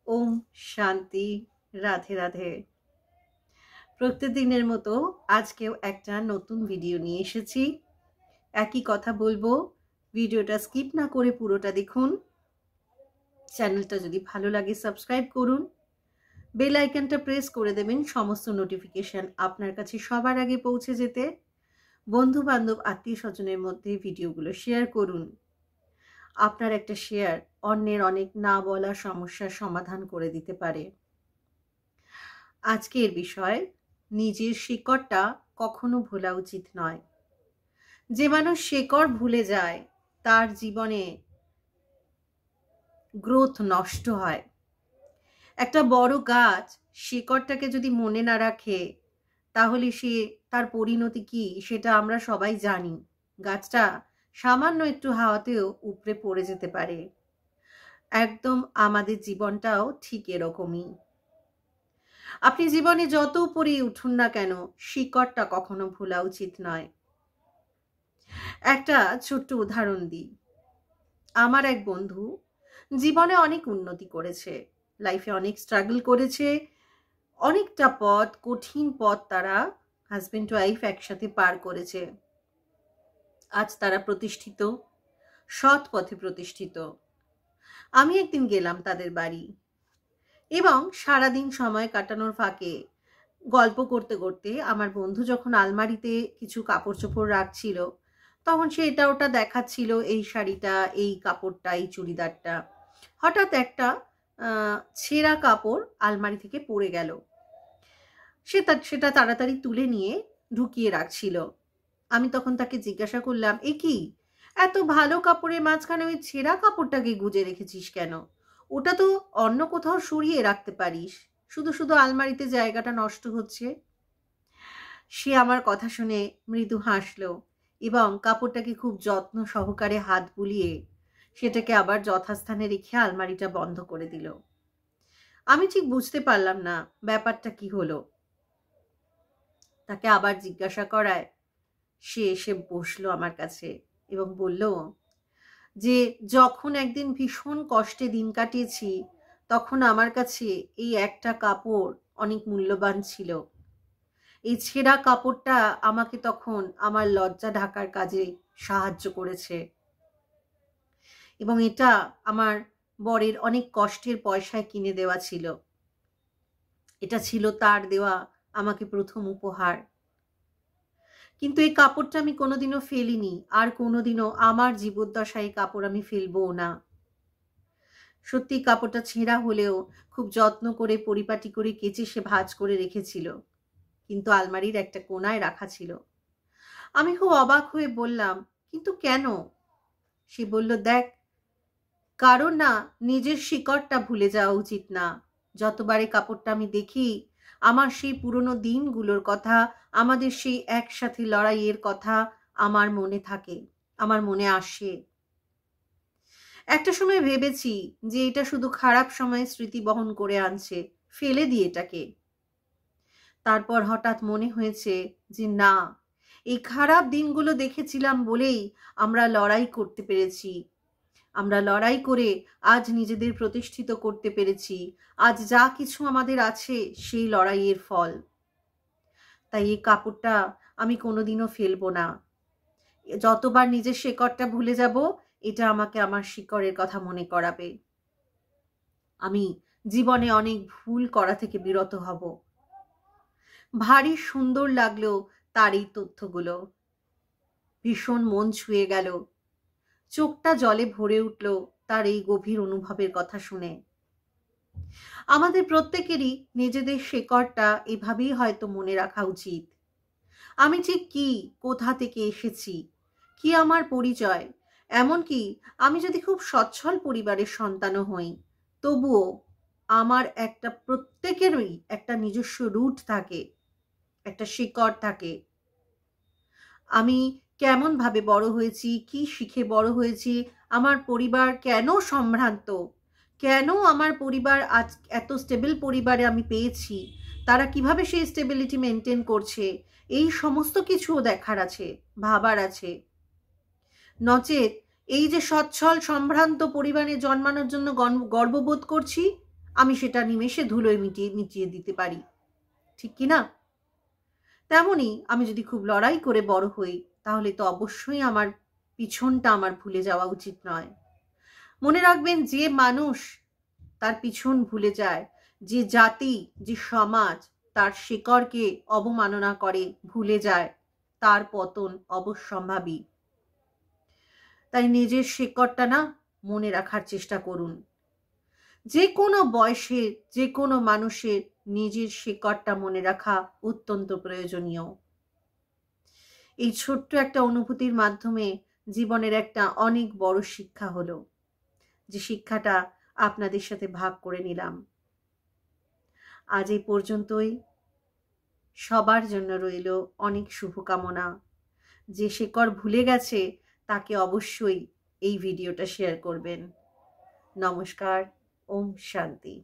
ওম শান্তি। রাধে রাধে। প্রত্যেকদিনের মতো আজকেও একটা নতুন ভিডিও নিয়ে এসেছি। একই কথা বলবো, ভিডিওটা স্কিপ না করে পুরোটা দেখুন। চ্যানেলটা যদি ভালো লাগে সাবস্ক্রাইব করুন, বেল আইকনটা প্রেস করে দেবেন সমস্ত নোটিফিকেশন আপনার কাছে সবার আগে পৌঁছে যেতে। বন্ধু বান্ধব আত্মীয় স্বজনের মধ্যে ভিডিওগুলো শেয়ার করুন। আপনার একটা শেয়ার অন্যের অনেক না বলা সমস্যার সমাধান করে দিতে পারে। আজকের বিষয়, নিজের শিকড়টা কখনো ভোলা উচিত নয়। যে মানুষ শিকড় ভুলে যায় তার জীবনে গ্রোথ নষ্ট হয়। একটা বড় গাছ শিকড়টাকে যদি মনে না রাখে তাহলে তার পরিণতি কি সেটা আমরা সবাই জানি। গাছটা সামান্য একটু হাওয়াতেও উপড়ে পড়ে যেতে পারে। একদম আমাদের জীবনটাও ঠিক এরকমই। আপনি জীবনে যত উপরে উঠুন না কেন, শিকড়টা কখনো ভোলা উচিত নয়। একটা ছোট্ট উদাহরণ দিই। আমার এক বন্ধু জীবনে অনেক উন্নতি করেছে, লাইফে অনেক স্ট্রাগল করেছে, অনেকটা পথ, কঠিন পথ তারা হাজবেন্ড ওয়াইফ একসাথে পার করেছে। আজ তারা প্রতিষ্ঠিত, সৎ পথে প্রতিষ্ঠিত। আমি একদিন গেলাম তাদের বাড়ি এবং সারাদিন সময় কাটানোর ফাঁকে গল্প করতে করতে আমার বন্ধু যখন আলমারিতে কিছু কাপড় চোপড় রাখছিল তখন সে এটা ওটা দেখাচ্ছিল, এই শাড়িটা, এই কাপড়টা, এই চুড়িদারটা। হঠাৎ একটা ছেঁড়া কাপড় আলমারি থেকে পড়ে গেল। সেটা তাড়াতাড়ি তুলে নিয়ে ঢুকিয়ে রাখছিল। আমি তখন তাকে জিজ্ঞাসা করলাম, এ কি, এত ভালো কাপড়ের মাঝখানে ওই ছেঁড়া কাপড়টাকে গুজে রেখেছিস কেন? ওটা তো অন্য কোথাও সরিয়ে রাখতে পারিস, শুধু শুধু আলমারিতে জায়গাটা নষ্ট হচ্ছে। সে আমার কথা শুনে মৃদু হাসলো এবং কাপড়টাকে খুব যত্ন সহকারে হাত বুলিয়ে সেটাকে আবার যথাস্থানে রেখে আলমারিটা বন্ধ করে দিল। আমি ঠিক বুঝতে পারলাম না ব্যাপারটা কি হলো। তাকে আবার জিজ্ঞাসা করায় সে এসে বসলো আমার কাছে এবং বলল যে যখন একদিন ভীষণ কষ্টে দিন কাটিয়েছি তখন আমার কাছে এই একটা কাপড় অনেক মূল্যবান ছিল। এই ছেঁড়া কাপড়টা আমাকে তখন আমার লজ্জা ঢাকার কাজে সাহায্য করেছে এবং এটা আমার বরের অনেক কষ্টের পয়সায় কিনে দেওয়া ছিল। এটা ছিল তার দেওয়া আমাকে প্রথম উপহার। কিন্তু এই কাপড়টা আমি কোনোদিনও ফেলিনি, আর কোনোদিনও আমার জীবদ্দশায় এই কাপড় আমি ফেলবো না। সত্যি কাপড়টা ছেঁড়া হলেও খুব যত্ন করে পরিপাটি করে কেচে সে ভাঁজ করে রেখেছিল, কিন্তু আলমারির একটা কোনায় রাখা ছিল। আমি খুব অবাক হয়ে বললাম, কিন্তু কেন? সে বলল, দেখ, কারণ না, নিজের শিকড়টা ভুলে যাওয়া উচিত না। যতবারে কাপড়টা আমি দেখি আমার সেই পুরনো দিনগুলোর কথা, আমাদের সেই একসাথে লড়াইয়ের কথা আমার মনে থাকে, আমার মনে আসে। একটা সময় ভেবেছি যে এটা শুধু খারাপ সময়ে স্মৃতি বহন করে আনছে, ফেলে দিই এটাকে। তারপর হঠাৎ মনে হয়েছে যে না, এই খারাপ দিনগুলো দেখেছিলাম বলেই আমরা লড়াই করতে পেরেছি। আমরা লড়াই করে আজ নিজেদের প্রতিষ্ঠিত করতে পেরেছি। আজ যা কিছু আমাদের আছে সেই লড়াইয়ের ফল। তাই এই কাপড়টা আমি কোনোদিনও ফেলবো না। যতবার নিজের শিকড়টা ভুলে যাব এটা আমাকে আমার শিকড়ের কথা মনে করাবে। আমি জীবনে অনেক ভুল করা থেকে বিরত হব। ভারী সুন্দর লাগলো তার এই তথ্যগুলো, ভীষণ মন ছুঁয়ে গেল। চোখটা জলে ভরে উঠল তার এই গভীর অনুভবের কথা শুনে। আমাদের প্রত্যেকেরই নিজেদের শিকড়টা এভাবেই হয়তো মনে রাখা উচিত। আমি ঠিক কি, কোথা থেকে এসেছি, কি আমার পরিচয়। এমনকি আমি যদি খুব সচ্ছল পরিবারের সন্তানও হই, তবুও আমার একটা, প্রত্যেকেরই একটা নিজস্ব রুট থাকে, একটা শিকড় থাকে। আমি কেমন ভাবে বড় হয়েছি, কি শিখে বড় হয়েছি, আমার পরিবার কেন সম্ভ্রান্ত, কেন আমার পরিবার আজ এত স্টেবল পরিবারে আমি পেয়েছি, তারা কিভাবে সেই স্টেবিলিটি মেনটেন করছে, এই সমস্ত কিছুও দেখার আছে, ভাবার আছে। নচেত এই যে সচ্ছল সম্ভ্রান্ত পরিবারে জন্মানোর জন্য গর্ববোধ করছি, আমি সেটা নিমেষে ধুলোয় মিটিয়ে দিতে পারি, ঠিক কি না? তেমনই আমি যদি খুব লড়াই করে বড় হই, তাহলে তো অবশ্যই আমার পিছনটা আমার ভুলে যাওয়া উচিত নয়। মনে রাখবেন, যে মানুষ তার পিছন ভুলে যায়, যে জাতি, যে সমাজ তার শিকড়কে অবমাননা করে ভুলে যায়, তার পতন অবশ্যম্ভাবী। তাই নিজের শিকড়টা না মনে রাখার চেষ্টা করুন। যে কোনো বয়সে যে কোনো মানুষের নিজের শিকড়টা মনে রাখা অত্যন্ত প্রয়োজনীয়। এই ছোট্ট একটা অনুভূতির মাধ্যমে জীবনের একটা অনেক বড় শিক্ষা হলো, যে শিক্ষাটা আপনাদের সাথে ভাগ করে নিলাম। আজ এই পর্যন্তই। সবার জন্য রইল অনেক শুভকামনা। যে শিকড় ভুলে গেছে তাকে অবশ্যই এই ভিডিওটা শেয়ার করবেন। নমস্কার। ওম শান্তি।